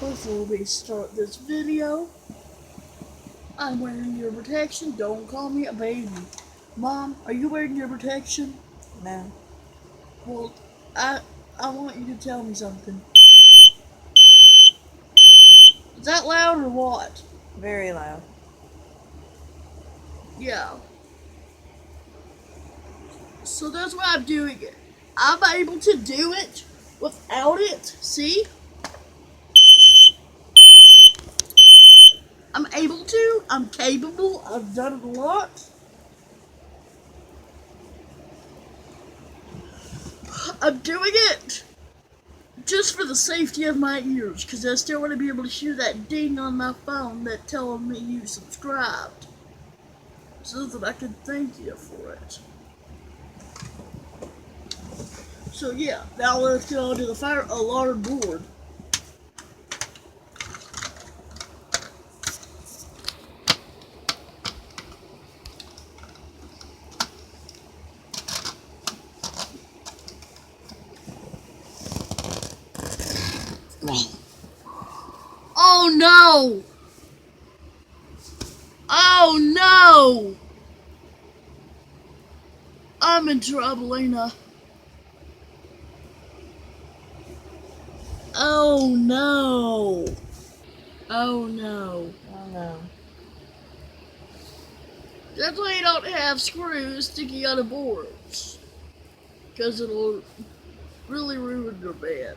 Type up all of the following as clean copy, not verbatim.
Before we start this video, I'm wearing your protection. Don't call me a baby. Mom, are you wearing your protection? No. Well, I I want you to tell me something. Is that loud or what? Very loud. Yeah. So that's why I'm doing it. I'm able to do it without it. See? I'm able to. I'm capable. I've done it a lot. I'm doing it just for the safety of my ears, because I still want to be able to hear that ding on my phone that telling me you subscribed, so that I can thank you for it. So yeah, now let's get on to the fire alarm board. Oh no! Oh no! I'm in trouble, ain't I? Oh no! Oh no. Oh no. That's why you don't have screws sticking out of boards, because it'll really ruin your bed.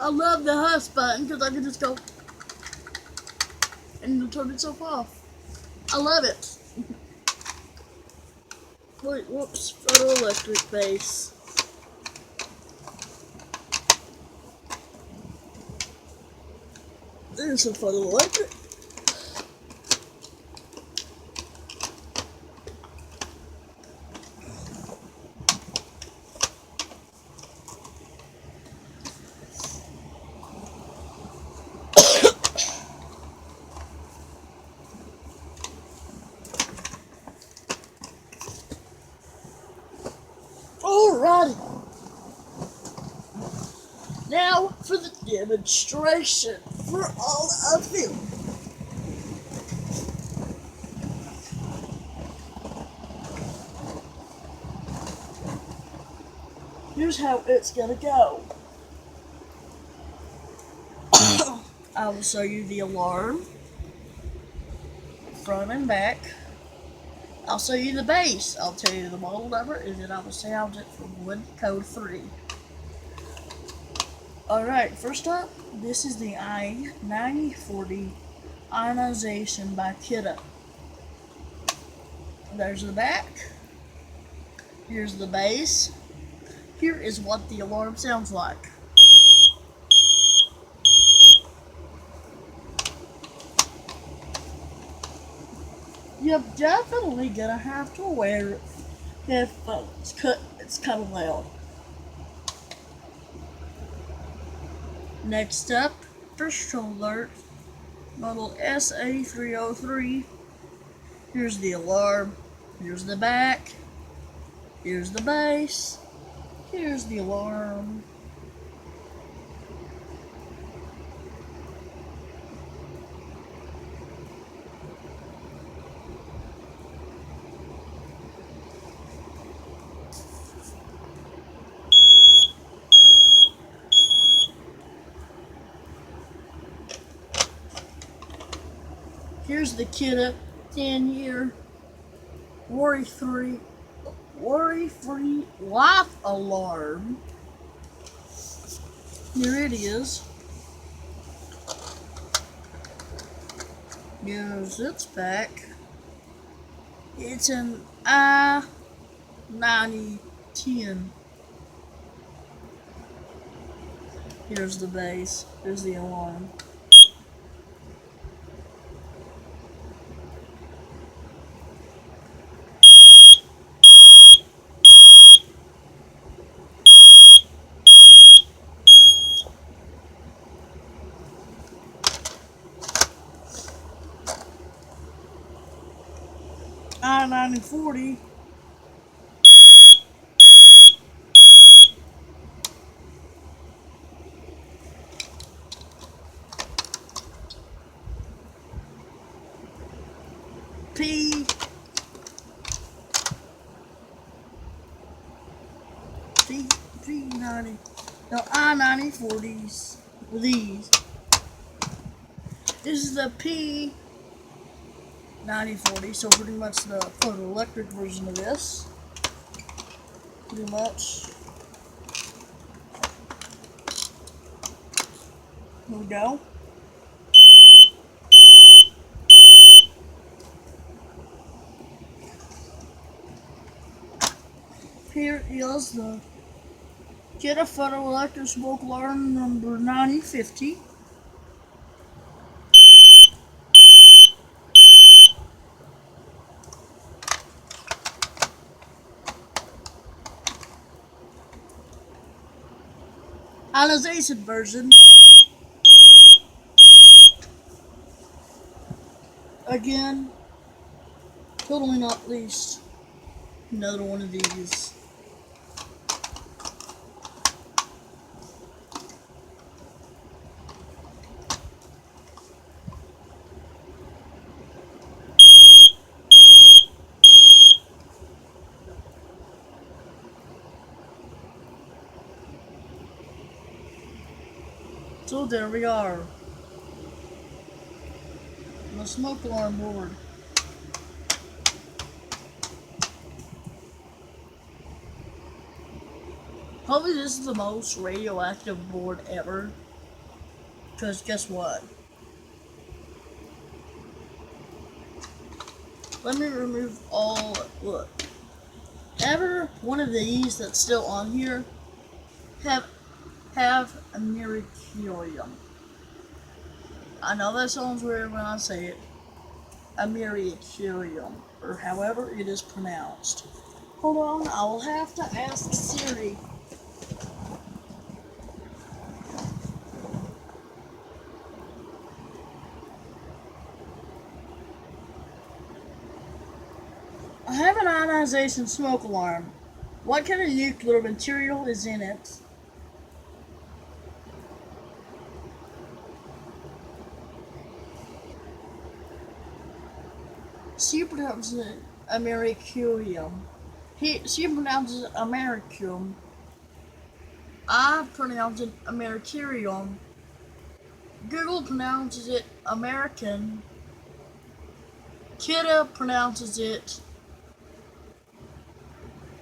I love the hush button because I can just go and it'll turn itself off. I love it. Wait, whoops, photoelectric base. There's some photoelectric. Alrighty. Now for the demonstration for all of you. Here's how it's gonna go. I will show you the alarm, front and back. I'll show you the base. I'll tell you the model number, and then I will sound it from 1 to code 3. Alright, first up, this is the I-9040 ionization by Kidde. There's the back. Here's the base. Here is what the alarm sounds like. You're definitely gonna have to wear headphones. It's kind of loud. Next up, first alert, model SA303. Here's the alarm. Here's the back. Here's the base. Here's the alarm. Here's the Kidde 10-year worry-free life alarm. Here it is. Here's its back. It's an I-9010. Here's the base. Here's the alarm. I-9040. P 90, no, I-9040s, these. This is the P-9040, so pretty much the photoelectric version of this. Pretty much. Here we go. Here is the Jetta Photoelectric Smoke Alarm number 9050. Ionization version. Again, totally not least. Another one of these. So there we are. The smoke alarm board. Probably this is the most radioactive board ever. Because guess what? Let me remove all, look. Ever one of these that's still on here have americium. I know that sounds weird when I say it. Americium, or however it is pronounced. Hold on, I will have to ask Siri. I have an ionization smoke alarm. What kind of nuclear material is in it? She pronounces it americium. She pronounces it americium. I pronounce it americurium. Google pronounces it American. Kidda pronounces it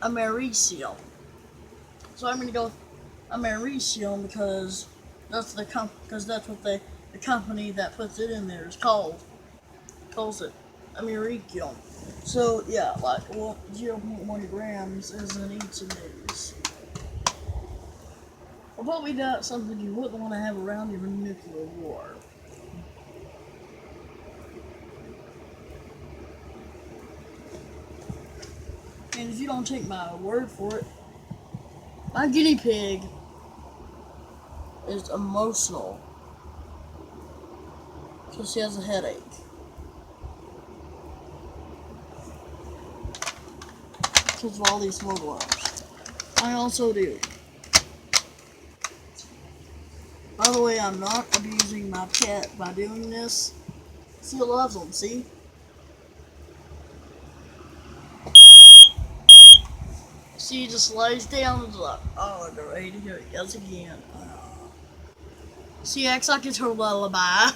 americium. So I'm gonna go with americium because that's what the company that puts it in there is called. Calls it americium. So yeah, like 0.1 grams is in each of these. Or probably not something you wouldn't want to have around you in a nuclear war. And if you don't take my word for it, my guinea pig is emotional because she has a headache. Because of all these smoke alarms. I also do. By the way, I'm not abusing my pet by doing this. She loves them, see? She just lays down and is like, oh, they're ready to hear it yet again. She acts like it's her lullaby.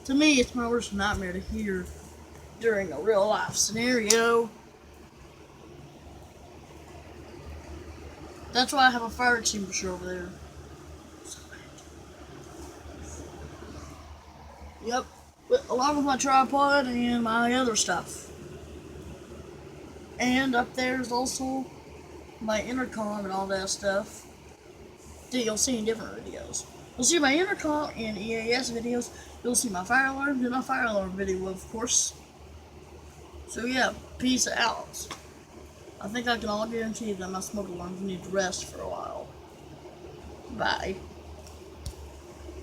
To me, it's my worst nightmare to hear during a real life scenario. That's why I have a fire extinguisher over there. Yep, along with my tripod and my other stuff. And up there is also my intercom and all that stuff that you'll see in different videos. You'll see my intercom and EAS videos. You'll see my fire alarm and my fire alarm video, of course. So yeah, peace out. I think I can all guarantee that my smoke alarms need to rest for a while. Bye.